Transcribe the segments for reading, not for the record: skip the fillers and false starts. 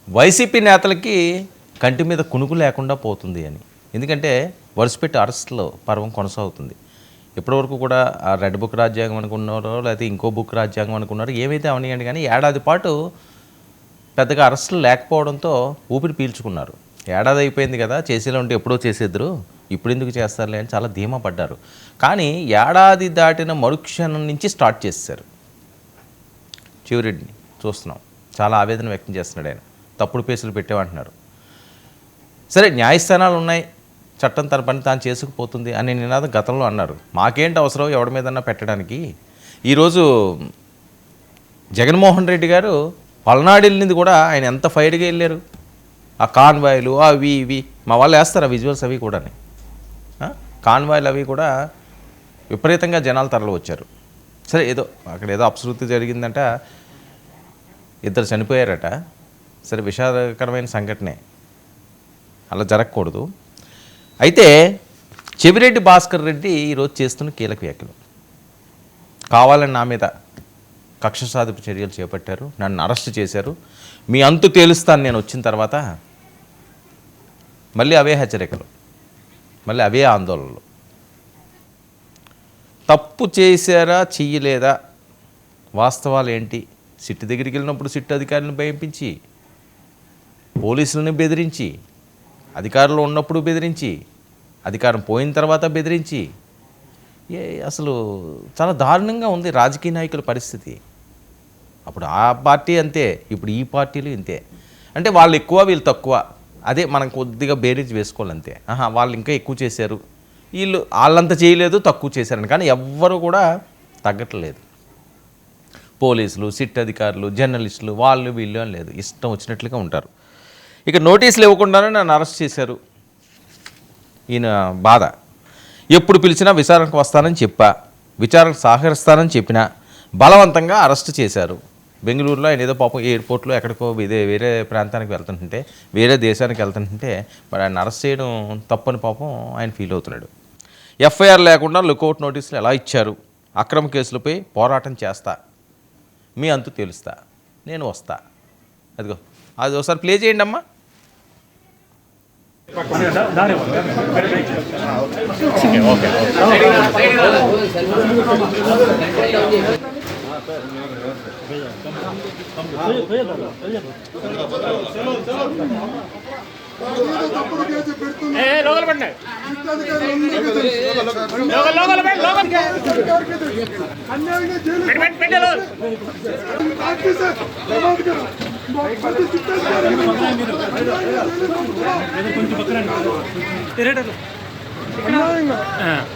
YCP నేతలకి కంటి మీద కునుకు లేకుండా పోతుంది అని. ఎందుకంటే వరుసపెట్టి అరెస్టులో పర్వం కొనసాగుతుంది. ఇప్పటివరకు కూడా ఆ రెడ్ బుక్ రాజ్యాంగం అనుకున్నారో లేకపోతే ఇంకో బుక్ రాజ్యాంగం అనుకున్నారో ఏమైతే అవనియండి, కానీ ఏడాది పాటు పెద్దగా అరెస్టులు లేకపోవడంతో ఊపిరి పీల్చుకున్నారు. ఏడాది అయిపోయింది కదా, చేసేలా ఉంటే ఎప్పుడో చేసేద్దరు, ఇప్పుడు ఎందుకు చేస్తారులే అని చాలా ధీమా పడ్డారు. కానీ ఏడాది దాటిన మరుక్షణం నుంచి స్టార్ట్ చేశారు. చివరెడ్డిని చూస్తున్నాం, చాలా ఆవేదన వ్యక్తం చేస్తున్నాడు. ఆయన తప్పుడు కేసులు పెట్టేవంటున్నారు. సరే, న్యాయస్థానాలు ఉన్నాయి, చట్టం తన పని తాను చేసుకుపోతుంది అనే నినాదం గతంలో అన్నారు. మాకేంటి అవసరం ఎవరి మీదన్నా పెట్టడానికి. ఈరోజు జగన్మోహన్ రెడ్డి గారు పల్నాడు వెళ్ళింది కూడా ఆయన ఎంత ఫైర్గా వెళ్ళారు. ఆ కాన్వాయ్లు అవి ఇవి మా వాళ్ళు వేస్తారు, ఆ విజువల్స్ అవి కూడా. కాన్వాయ్లు అవి కూడా విపరీతంగా జనాలు తరలి వచ్చారు. సరే, ఏదో అక్కడ ఏదో అపశృతి జరిగిందంట, ఇద్దరు చనిపోయారట. సరే, విషాదకరమైన సంఘటనే, అలా జరగకూడదు. అయితే చెవిరెడ్డి భాస్కర్ రెడ్డి ఈరోజు చేస్తున్న కీలక వ్యాఖ్యలు. కావాలని నా మీద కక్ష సాధింపు చర్యలు చేపట్టారు, నన్ను అరెస్ట్ చేశారు, మీ అంతు తేలుస్తాను నేను వచ్చిన తర్వాత. మళ్ళీ అవే హెచ్చరికలు, మళ్ళీ అవే ఆందోళనలు. తప్పు చేశారా చెయ్యలేదా, వాస్తవాలు ఏంటి? సిట్టు దగ్గరికి వెళ్ళినప్పుడు సిట్టు అధికారులను భయపించి, పోలీసులను బెదిరించి, అధికారులు ఉన్నప్పుడు బెదిరించి, అధికారం పోయిన తర్వాత బెదిరించి, అసలు చాలా దారుణంగా ఉంది రాజకీయ నాయకుల పరిస్థితి. అప్పుడు ఆ పార్టీ అంతే, ఇప్పుడు ఈ పార్టీలు ఇంతే. అంటే వాళ్ళు ఎక్కువ వీళ్ళు తక్కువ, అదే మనం కొద్దిగా బేరీజ్ వేసుకోవాలంతే. వాళ్ళు ఇంకా ఎక్కువ చేశారు, వాళ్ళంతా చేయలేదు, తక్కువ చేశారని. కానీ ఎవ్వరు కూడా తగ్గట్లేదు. పోలీసులు, సిట్ అధికారులు, జర్నలిస్టులు, వాళ్ళు వీళ్ళు అని లేదు, ఇష్టం వచ్చినట్లుగా ఉంటారు. ఇక నోటీసులు ఇవ్వకుండానే నన్ను అరెస్ట్ చేశారు. ఈయన బాధ, ఎప్పుడు పిలిచినా విచారణకు వస్తానని చెప్పా, విచారణకు సహకరిస్తానని చెప్పినా బలవంతంగా అరెస్ట్ చేశారు. బెంగళూరులో ఆయన ఏదో పాపం ఎయిర్పోర్ట్లో ఎక్కడికో వేరే ప్రాంతానికి వెళ్తుంటే, వేరే దేశానికి వెళ్తుంటే మరి ఆయన అరెస్ట్ చేయడం తప్పని పాపం ఆయన ఫీల్ అవుతున్నాడు. ఎఫ్ఐఆర్ లేకుండా లుకౌట్ నోటీసులు ఎలా ఇచ్చారు, అక్రమ కేసులపై పోరాటం చేస్తా, మీ అంతు తెలుస్తా, నేను వస్తా. అదిగో అది ఒకసారి ప్లే చేయండి అమ్మా.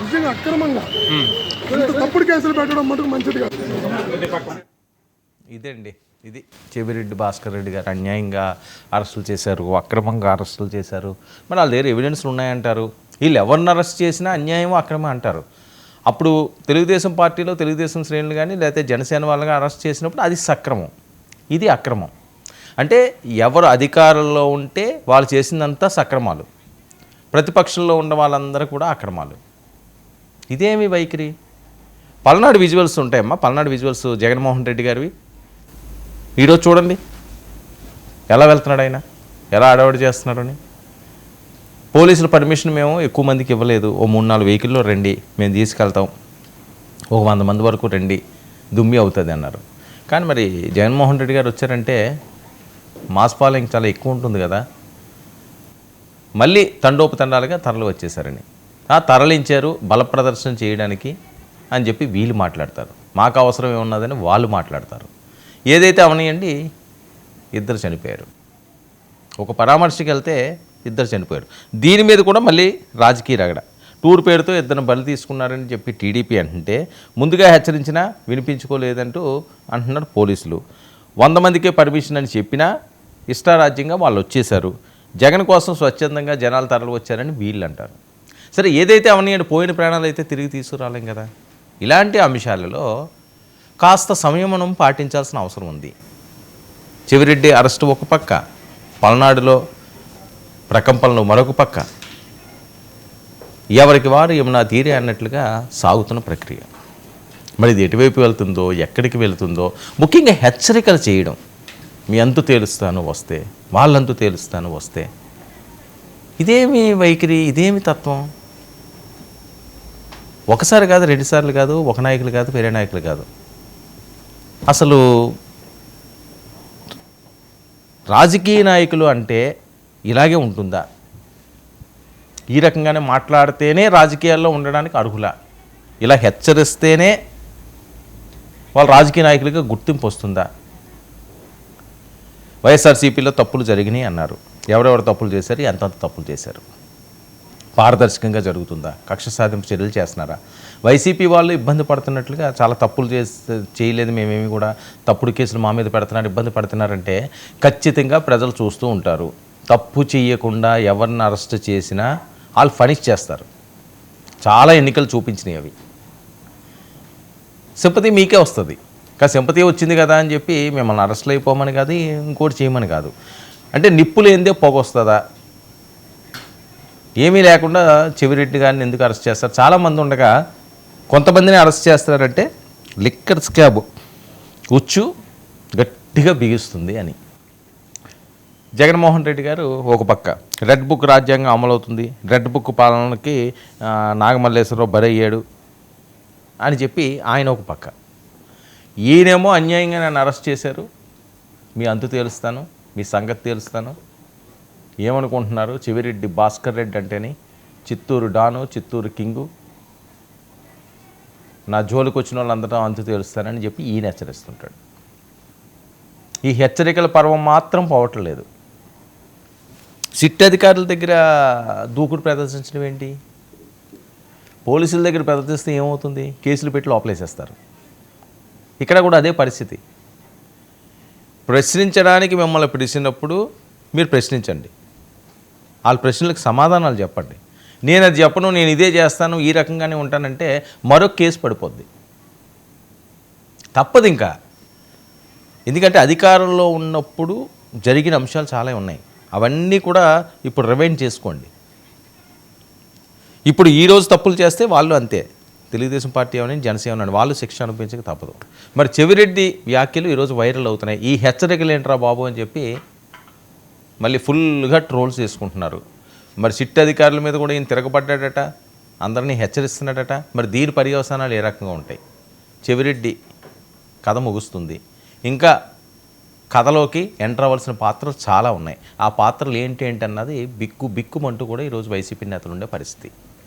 నిజంగా అక్రమంగా తప్పుడు కేసులు పెట్టడం మటుకు మంచిది కాదు. ఇదండి, ఇది చెవిరెడ్డి భాస్కర్ రెడ్డి గారు అన్యాయంగా అరెస్టులు చేశారు, అక్రమంగా అరెస్టులు చేశారు. మరి వాళ్ళ దగ్గర ఎవిడెన్స్లు ఉన్నాయంటారు. వీళ్ళు ఎవరిని అరెస్ట్ చేసినా అన్యాయం అక్రమం అంటారు. అప్పుడు తెలుగుదేశం పార్టీలో తెలుగుదేశం శ్రేణులు కానీ లేకపోతే జనసేన వాళ్ళగా అరెస్ట్ చేసినప్పుడు అది సక్రమం, ఇది అక్రమం. అంటే ఎవరు అధికారంలో ఉంటే వాళ్ళు చేసిందంతా సక్రమాలు, ప్రతిపక్షంలో ఉన్న వాళ్ళందరూ కూడా అక్రమాలు. ఇదేమి వైఖరి? పల్నాడు విజువల్స్ ఉంటాయమ్మా, పల్నాడు విజువల్స్ జగన్మోహన్ రెడ్డి గారివి. ఈరోజు చూడండి ఎలా వెళ్తున్నాడు ఆయన, ఎలా అడవాడు చేస్తున్నారని. పోలీసుల పర్మిషన్ మేము ఎక్కువ మందికి ఇవ్వలేదు, ఓ 3-4 వెహికల్లో రండి, మేము తీసుకెళ్తాం, ఒక 100 మంది వరకు రండి, దుమ్మి అవుతుంది అన్నారు. కానీ మరి జగన్మోహన్ రెడ్డి గారు వచ్చారంటే మాస్ ఫాలోయింగ్ చాలా ఎక్కువ ఉంటుంది కదా, మళ్ళీ తండోపతండాలుగా తరలి వచ్చేసారని. తరలించారు బల ప్రదర్శన చేయడానికి అని చెప్పి వీళ్ళు మాట్లాడతారు, మాకు అవసరం ఏమున్నదని వాళ్ళు మాట్లాడతారు. ఏదైతే అవనియండి, ఇద్దరు చనిపోయారు. ఒక పరామర్శకి వెళ్తే ఇద్దరు చనిపోయారు. దీని మీద కూడా మళ్ళీ రాజకీయ రగడ. టూర్ పేరుతో ఇద్దరు బలి తీసుకున్నారని చెప్పి టీడీపీ అంటుంటే, ముందుగా హెచ్చరించినా వినిపించుకోలేదంటూ అంటున్నారు పోలీసులు. 100 మందికే పర్మిషన్ అని చెప్పినా ఇష్టారాజ్యంగా వాళ్ళు వచ్చేశారు. జగన్ కోసం స్వచ్ఛందంగా జనాలు తరలి వచ్చారని వీళ్ళు అంటారు. సరే, ఏదైతే అవనియండి, పోయిన ప్రాణాలు అయితే తిరిగి తీసుకురాలేం కదా. ఇలాంటి అంశాలలో కాస్త సంయమనం పాటించాల్సిన అవసరం ఉంది. చెవిరెడ్డి అరెస్టు ఒక పక్క, పల్నాడులో ప్రకంపనలు మరొక పక్క, ఎవరికి వారు ఏమన్నా తీరే అన్నట్లుగా సాగుతున్న ప్రక్రియ. మరి ఇది ఎటువైపు వెళ్తుందో, ఎక్కడికి వెళ్తుందో, ముఖ్యంగా హెచ్చరికలు చేయడం, మీ అంతు తేలుస్తాను వస్తే వాళ్ళంతూ తేలుస్తాను వస్తే. ఇదేమి వైఖరి, ఇదేమి తత్వం? ఒకసారి కాదు, 2 సార్లు కాదు, ఒక నాయకులు కాదు, వేరే నాయకులు కాదు. అసలు రాజకీయ నాయకులు అంటే ఇలాగే ఉంటుందా? ఈ రకంగానే మాట్లాడితేనే రాజకీయాల్లో ఉండడానికి అర్హులా? ఇలా హెచ్చరిస్తేనే వాళ్ళు రాజకీయ నాయకులుగా గుర్తింపు వస్తుందా? వైఎస్ఆర్సీపీలో తప్పులు జరిగినాయి అన్నారు. ఎవరెవరు తప్పులు చేశారు, ఎంతంత తప్పులు చేశారు? పారదర్శకంగా జరుగుతుందా? కక్ష సాధింపు చర్యలు చేస్తున్నారా? వైసీపీ వాళ్ళు ఇబ్బంది పడుతున్నట్లుగా చాలా తప్పులు చేయలేదు, మేమేమి కూడా తప్పుడు కేసులు మా మీద పెడుతున్నారు, ఇబ్బంది పడుతున్నారంటే ఖచ్చితంగా ప్రజలు చూస్తూ ఉంటారు. తప్పు చేయకుండా ఎవరిని అరెస్ట్ చేసినా వాళ్ళు పనిష్ చేస్తారు. చాలా ఎన్నికలు చూపించినాయి అవి. సింపతి మీకే వస్తుంది. సింపతి వచ్చింది కదా అని చెప్పి మిమ్మల్ని అరెస్ట్లు అయిపోమని కాదు, ఇంకోటి చేయమని కాదు. అంటే నిప్పు లేనిదే పొగ వస్తుందా? ఏమీ లేకుండా చెవిరెడ్డి గారిని ఎందుకు అరెస్ట్ చేస్తారు? చాలామంది ఉండగా కొంతమందిని అరెస్ట్ చేస్తారంటే లిక్కర్ స్కాబ్ ఉచ్చు గట్టిగా బిగిస్తుంది అని. జగన్మోహన్ రెడ్డి గారు ఒక పక్క రెడ్ బుక్ రాజ్యాంగం అమలవుతుంది, రెడ్ బుక్ పాలనకి నాగమల్లేశ్వరరావు బరయ్యాడు అని చెప్పి ఆయన ఒక పక్క. ఈయనేమో అన్యాయంగా నన్ను అరెస్ట్ చేశారు, మీ అంతు తేలుస్తాను, మీ సంగతి తేలుస్తాను. ఏమనుకుంటున్నారు? చెవిరెడ్డి భాస్కర్ రెడ్డి అంటేని చిత్తూరు డాను, చిత్తూరు కింగు, నా జోలికి వచ్చిన వాళ్ళందరూ అంతు తేలుస్తానని చెప్పి ఈయన హెచ్చరిస్తుంటాడు. ఈ హెచ్చరికల పర్వం మాత్రం పోవట్లేదు. సిట్ అధికారుల దగ్గర దూకుడు ప్రదర్శించడం ఏంటి? పోలీసుల దగ్గర ప్రదర్శిస్తే ఏమవుతుంది? కేసులు పెట్టి లోపలేసేస్తారు. ఇక్కడ కూడా అదే పరిస్థితి. ప్రశ్నించడానికి మిమ్మల్ని పిలిచినప్పుడు మీరు ప్రశ్నించండి, వాళ్ళ ప్రశ్నలకు సమాధానాలు చెప్పండి. నేను అది చెప్పను, నేను ఇదే చేస్తాను, ఈ రకంగానే ఉంటానంటే మరొక కేసు పడిపోద్ది. తప్పదు ఇంకా. ఎందుకంటే అధికారంలో ఉన్నప్పుడు జరిగిన అంశాలు చాలా ఉన్నాయి. అవన్నీ కూడా ఇప్పుడు రివైండ్ చేసుకోండి. ఇప్పుడు ఈరోజు తప్పులు చేస్తే వాళ్ళు అంతే, తెలుగుదేశం పార్టీ ఏమని జనసేన అని వాళ్ళు శిక్ష అనిపించక తప్పదు. మరి చెవిరెడ్డి వ్యాఖ్యలు ఈరోజు వైరల్ అవుతున్నాయి. ఈ హెచ్చరికలు ఏంట్రా బాబు అని చెప్పి మళ్ళీ ఫుల్గా ట్రోల్స్ చేసుకుంటున్నారు. మరి సిట్ అధికారుల మీద కూడా ఈయన తిరగబడ్డాడట, అందరినీ హెచ్చరిస్తున్నాడట. మరి దీని పర్యవసానాలు ఏ రకంగా ఉంటాయి? చెవిరెడ్డి కథ ముగుస్తుంది. ఇంకా కథలోకి ఎంటర్ అవ్వాల్సిన పాత్రలు చాలా ఉన్నాయి. ఆ పాత్రలు ఏంటి అన్నది బిక్కుమంటూ కూడా ఈరోజు వైసీపీ నేతలు ఉండే పరిస్థితి.